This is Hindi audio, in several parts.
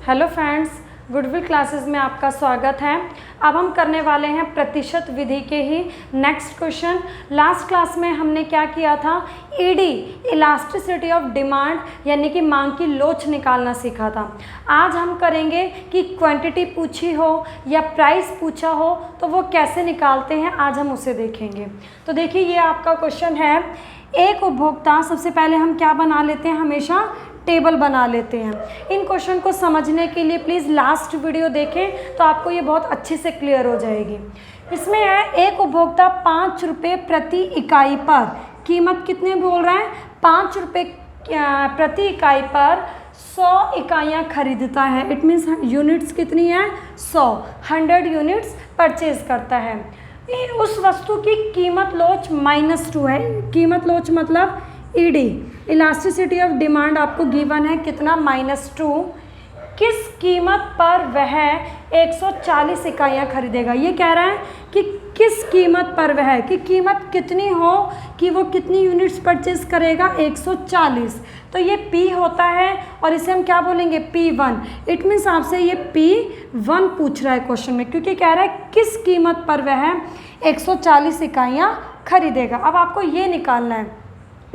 हेलो फ्रेंड्स, गुडविल क्लासेस में आपका स्वागत है। अब हम करने वाले हैं प्रतिशत विधि के ही नेक्स्ट क्वेश्चन। लास्ट क्लास में हमने क्या किया था, ईडी इलास्टिसिटी ऑफ डिमांड यानी कि मांग की लोच निकालना सीखा था। आज हम करेंगे कि क्वांटिटी पूछी हो या प्राइस पूछा हो तो वो कैसे निकालते हैं, आज हम उसे देखेंगे। तो देखिए ये आपका क्वेश्चन है, एक उपभोक्ता, सबसे पहले हम क्या बना लेते हैं, हमेशा टेबल बना लेते हैं। इन क्वेश्चन को समझने के लिए प्लीज़ लास्ट वीडियो देखें तो आपको ये बहुत अच्छे से क्लियर हो जाएगी। इसमें है एक उपभोक्ता 5 रुपये प्रति इकाई पर, कीमत कितने बोल रहा है, 5 रुपये प्रति इकाई पर 100 इकाइयाँ खरीदता है। इट मीन्स यूनिट्स कितनी है, 100 यूनिट्स परचेज करता है। उस वस्तु की कीमत लोच -2 है। कीमत लोच मतलब ईडी इलास्टिसिटी ऑफ डिमांड आपको गिवन है कितना, -2। किस कीमत पर वह 140 इकाइयाँ खरीदेगा। ये कह रहा है कि किस कीमत पर वह, कि कीमत कितनी हो कि वो कितनी यूनिट्स परचेज करेगा, 140। तो ये P होता है और इसे हम क्या बोलेंगे, P1। इट मीन्स आपसे ये P1 पूछ रहा है क्वेश्चन में, क्योंकि कह रहा है किस कीमत पर वह 140 इकाइयाँ खरीदेगा। अब आपको ये निकालना है।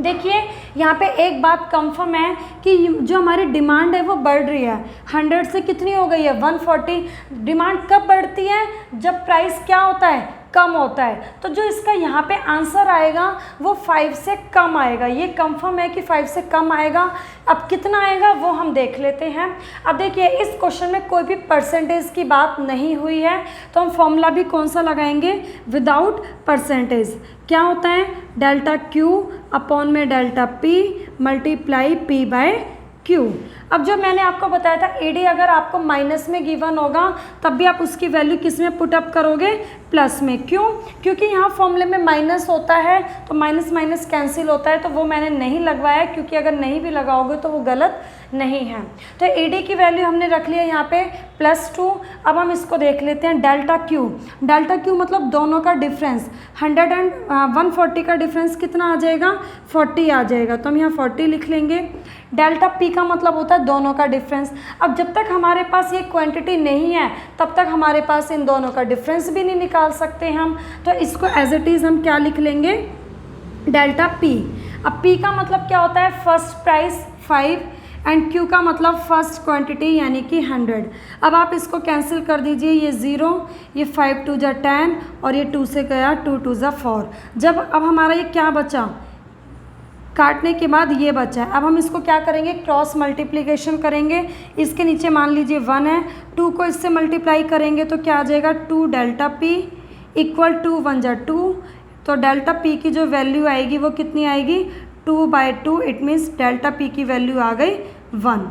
देखिए यहाँ पे एक बात कंफर्म है कि जो हमारी डिमांड है वो बढ़ रही है। 100 से कितनी हो गई है, 140। डिमांड कब बढ़ती है, जब प्राइस क्या होता है, कम होता है। तो जो इसका यहाँ पे आंसर आएगा वो 5 से कम आएगा। ये कंफर्म है कि 5 से कम आएगा। अब कितना आएगा वो हम देख लेते हैं। अब देखिए इस क्वेश्चन में कोई भी परसेंटेज की बात नहीं हुई है, तो हम फॉर्मूला भी कौन सा लगाएंगे, विदाउट परसेंटेज। क्या होता है, डेल्टा Q अपॉन में delta P multiply P by Q। अब जो मैंने आपको बताया था ईडी अगर आपको माइनस में गिवन होगा तब भी आप उसकी वैल्यू किस में पुट अप करोगे, प्लस में। क्यों, क्योंकि यहाँ फॉर्मूले में माइनस होता है तो माइनस माइनस कैंसिल होता है, तो वो मैंने नहीं लगवाया, क्योंकि अगर नहीं भी लगाओगे तो वो गलत नहीं है। तो ईडी की वैल्यू हमने रख लिया यहाँ पे +2। अब हम इसको देख लेते हैं, डेल्टा Q। डेल्टा Q मतलब दोनों का डिफरेंस, 100 एंड 140 का डिफरेंस कितना आ जाएगा, 40 आ जाएगा। तो हम यहाँ 40 लिख लेंगे। डेल्टा P का मतलब होता है दोनों का डिफरेंस। अब जब तक हमारे पास ये क्वांटिटी नहीं है तब तक हमारे पास इन दोनों का डिफरेंस भी नहीं निकाल सकते हम। तो इसको एज इट इज़ हम क्या लिख लेंगे, डेल्टा P। अब P का मतलब क्या होता है, फर्स्ट प्राइस 5 एंड Q का मतलब फर्स्ट क्वांटिटी यानी कि 100। अब आप इसको कैंसिल कर दीजिए, ये 0, ये 5 2 10 और ये 2 से गया 2 2 4। जब अब हमारा ये क्या बचा, काटने के बाद ये बचा है। अब हम इसको क्या करेंगे, क्रॉस मल्टीप्लिकेशन करेंगे। इसके नीचे मान लीजिए 1 है, 2 को इससे मल्टीप्लाई करेंगे तो क्या आ जाएगा, 2 डेल्टा P इक्वल टू 1 जा 2। तो डेल्टा P की जो वैल्यू आएगी वो कितनी आएगी, 2/2। इट मीन्स डेल्टा P की वैल्यू आ गई 1।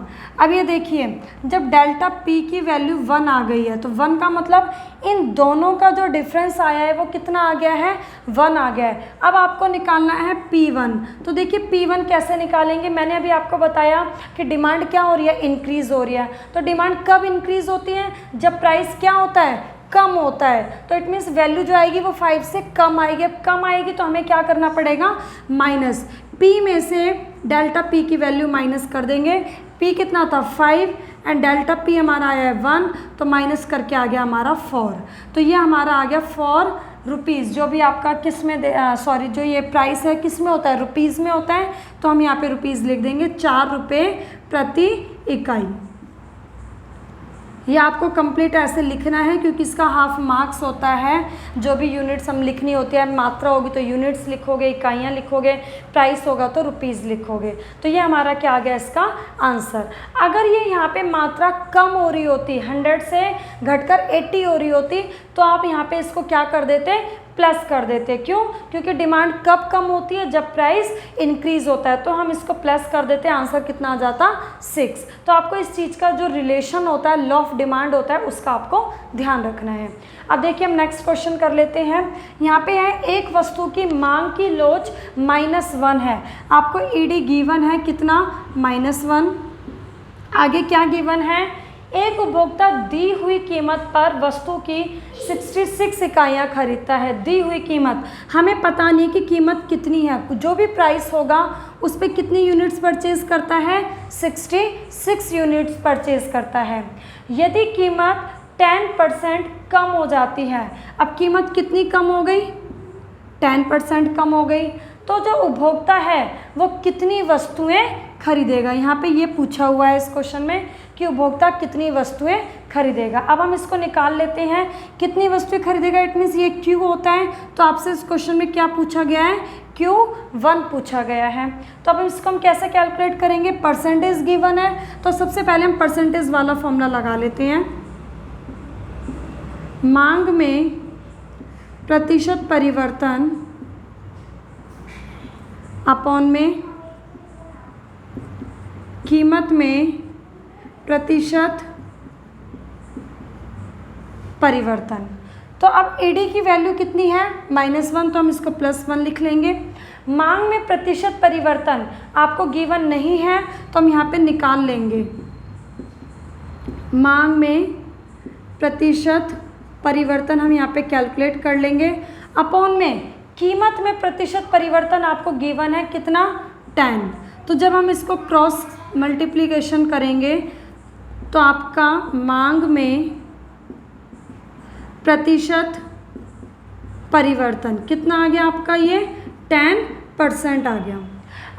अब ये देखिए जब डेल्टा P की वैल्यू 1 आ गई है तो 1 का मतलब इन दोनों का जो डिफरेंस आया है वो कितना आ गया है, 1 आ गया है। अब आपको निकालना है P1। तो देखिए P1 कैसे निकालेंगे, मैंने अभी आपको बताया कि डिमांड क्या हो रही है, इंक्रीज़ हो रही है। तो डिमांड कब इंक्रीज़ होती है, जब प्राइस क्या होता है, कम होता है। तो इट मीन्स वैल्यू जो आएगी वो 5 से कम आएगी। अब कम आएगी तो हमें क्या करना पड़ेगा, माइनस। P में से डेल्टा P की वैल्यू माइनस कर देंगे। P कितना था, 5 एंड डेल्टा P हमारा आया है 1, तो माइनस करके आ गया हमारा 4। तो ये हमारा आ गया 4 रुपीज़। जो भी आपका किस में सॉरी जो ये प्राइस है किस में होता है, रुपीज़ में होता है। तो हम यहाँ पे रुपीज़ लिख देंगे, 4 रुपये प्रति इकाई। ये आपको कंप्लीट ऐसे लिखना है क्योंकि इसका हाफ मार्क्स होता है। जो भी यूनिट्स हम लिखनी होती है, मात्रा होगी तो यूनिट्स लिखोगे, इकाइयाँ लिखोगे, प्राइस होगा तो रुपीज़ लिखोगे। तो ये हमारा क्या आ गया इसका आंसर। अगर ये यहाँ पे मात्रा कम हो रही होती, 100 से घटकर 80 हो रही होती, तो आप यहाँ पे इसको क्या कर देते, प्लस कर देते। क्यों, क्योंकि डिमांड कब कम होती है, जब प्राइस इंक्रीज़ होता है। तो हम इसको प्लस कर देते, आंसर कितना आ जाता, 6। तो आपको इस चीज़ का जो रिलेशन होता है, लॉ ऑफ डिमांड होता है, उसका आपको ध्यान रखना है। अब देखिए हम नेक्स्ट क्वेश्चन कर लेते हैं। यहाँ पे है एक वस्तु की मांग की लोच -1 है। आपको ईडी गिवन है कितना, -1। आगे क्या गिवन है, एक उपभोक्ता दी हुई कीमत पर वस्तु की 66 इकाइयाँ खरीदता है। दी हुई कीमत, हमें पता नहीं कि कीमत कितनी है, जो भी प्राइस होगा उस पर कितनी यूनिट्स परचेज करता है, 66 यूनिट्स परचेज करता है। यदि कीमत 10% कम हो जाती है, अब कीमत कितनी कम हो गई, 10% कम हो गई, तो जो उपभोक्ता है वो कितनी वस्तुएं खरीदेगा। यहाँ पे ये पूछा हुआ है इस क्वेश्चन में कि उपभोक्ता कितनी वस्तुएं खरीदेगा। अब हम इसको निकाल लेते हैं, कितनी वस्तुएं खरीदेगा, इट मीन्स ये Q होता है, तो आपसे इस क्वेश्चन में क्या पूछा गया है, Q1 पूछा गया है। तो अब इसको हम कैसे कैलकुलेट करेंगे, परसेंटेज गिवन है, तो सबसे पहले हम परसेंटेज वाला फॉर्मूला लगा लेते हैं। मांग में प्रतिशत परिवर्तन अपॉन में कीमत में प्रतिशत परिवर्तन। तो अब AD की वैल्यू कितनी है, -1, तो हम इसको +1 लिख लेंगे। मांग में प्रतिशत परिवर्तन आपको गिवन नहीं है, तो हम यहाँ पे निकाल लेंगे। मांग में प्रतिशत परिवर्तन हम यहाँ पे कैलकुलेट कर लेंगे, अपॉन में कीमत में प्रतिशत परिवर्तन आपको गिवन है कितना, 10। तो जब हम इसको क्रॉस मल्टीप्लिकेशन करेंगे तो आपका मांग में प्रतिशत परिवर्तन कितना आ गया आपका, ये 10% आ गया।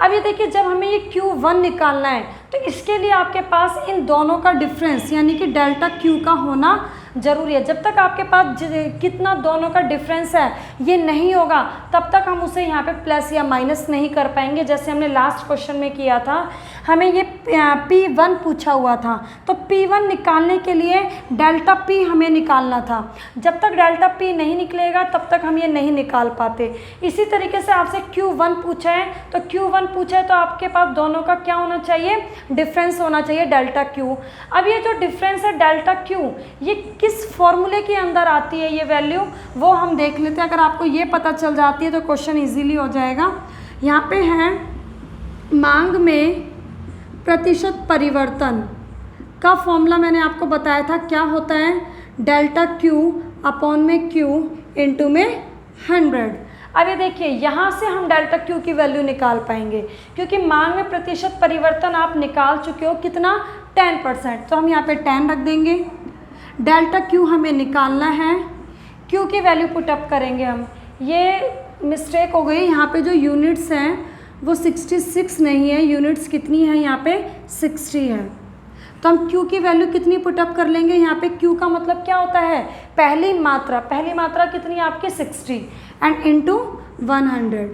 अब ये देखिए, जब हमें ये Q1 निकालना है तो इसके लिए आपके पास इन दोनों का डिफरेंस यानी कि डेल्टा Q का होना ज़रूरी है। जब तक आपके पास कितना दोनों का डिफरेंस है ये नहीं होगा, तब तक हम उसे यहाँ पे प्लस या माइनस नहीं कर पाएंगे। जैसे हमने लास्ट क्वेश्चन में किया था, हमें ये P1 पूछा हुआ था, तो P1 निकालने के लिए डेल्टा P हमें निकालना था। जब तक डेल्टा P नहीं निकलेगा तब तक हम ये नहीं निकाल पाते। इसी तरीके से आपसे Q1 पूछा है, तो Q1 पूछा है तो आपके पास दोनों का क्या होना चाहिए, डिफरेंस होना चाहिए, डेल्टा Q। अब ये जो डिफरेंस है डेल्टा Q, ये किस फॉर्मूले के अंदर आती है ये वैल्यू, वो हम देख लेते हैं। अगर आपको ये पता चल जाती है तो क्वेश्चन इजीली हो जाएगा। यहाँ पे है मांग में प्रतिशत परिवर्तन का फॉर्मूला, मैंने आपको बताया था क्या होता है, डेल्टा Q अपॉन में Q इंटू में 100। अब ये देखिए, यहाँ से हम डेल्टा Q की वैल्यू निकाल पाएंगे क्योंकि मांग में प्रतिशत परिवर्तन आप निकाल चुके हो कितना, 10%, तो हम यहाँ पे 10 रख देंगे। डेल्टा Q हमें निकालना है, Q की वैल्यू पुटअप करेंगे हम। ये मिस्टेक हो गई, यहाँ पे जो यूनिट्स हैं वो 66 नहीं है, यूनिट्स कितनी है यहाँ पे 60 है। तो हम Q की वैल्यू कितनी पुटअप कर लेंगे, यहाँ पे Q का मतलब क्या होता है, पहली मात्रा कितनी है आपकी 60 एंड इंटू 100।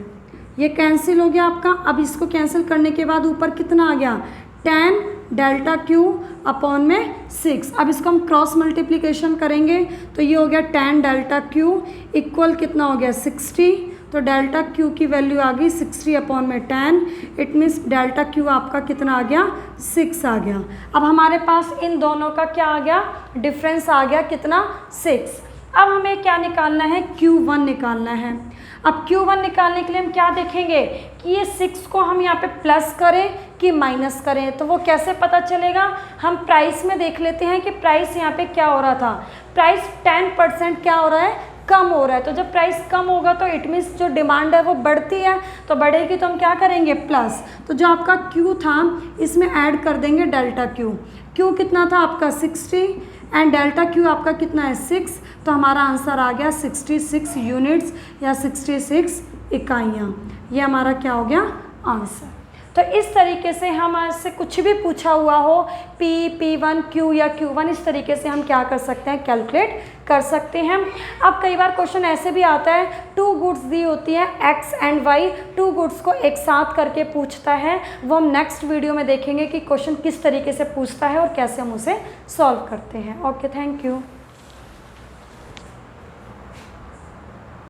ये कैंसिल हो गया आपका। अब इसको कैंसिल करने के बाद ऊपर कितना आ गया, 10 डेल्टा Q अपॉन में 6। अब इसको हम क्रॉस मल्टीप्लिकेशन करेंगे तो ये हो गया 10 डेल्टा Q इक्वल कितना हो गया 60। तो डेल्टा Q की वैल्यू आ गई 60 अपॉन में 10, इट मीन्स डेल्टा Q आपका कितना आ गया, 6 आ गया। अब हमारे पास इन दोनों का क्या आ गया, डिफरेंस आ गया कितना, 6। अब हमें क्या निकालना है, Q1 निकालना है। अब Q1 निकालने के लिए हम क्या देखेंगे कि ये 6 को हम यहाँ पे प्लस करें कि माइनस करें, तो वो कैसे पता चलेगा, हम प्राइस में देख लेते हैं कि प्राइस यहाँ पे क्या हो रहा था, प्राइस 10% क्या हो रहा है, कम हो रहा है। तो जब प्राइस कम होगा तो इट मीन्स जो डिमांड है वो बढ़ती है, तो बढ़ेगी तो हम क्या करेंगे, प्लस। तो जो आपका Q था इसमें ऐड कर देंगे डेल्टा Q। Q कितना था आपका 60 एंड डेल्टा Q आपका कितना है 6, तो हमारा आंसर आ गया 66 यूनिट्स या 66 इकाइयाँ। ये हमारा क्या हो गया, आंसर। तो इस तरीके से हम आज से कुछ भी पूछा हुआ हो, P1 Q या Q1, इस तरीके से हम क्या कर सकते हैं, कैलकुलेट कर सकते हैं। अब कई बार क्वेश्चन ऐसे भी आता है, 2 गुड्स दी होती है X एंड Y, 2 गुड्स को एक साथ करके पूछता है। वो हम नेक्स्ट वीडियो में देखेंगे कि क्वेश्चन किस तरीके से पूछता है और कैसे हम उसे सॉल्व करते हैं। Okay, thank you.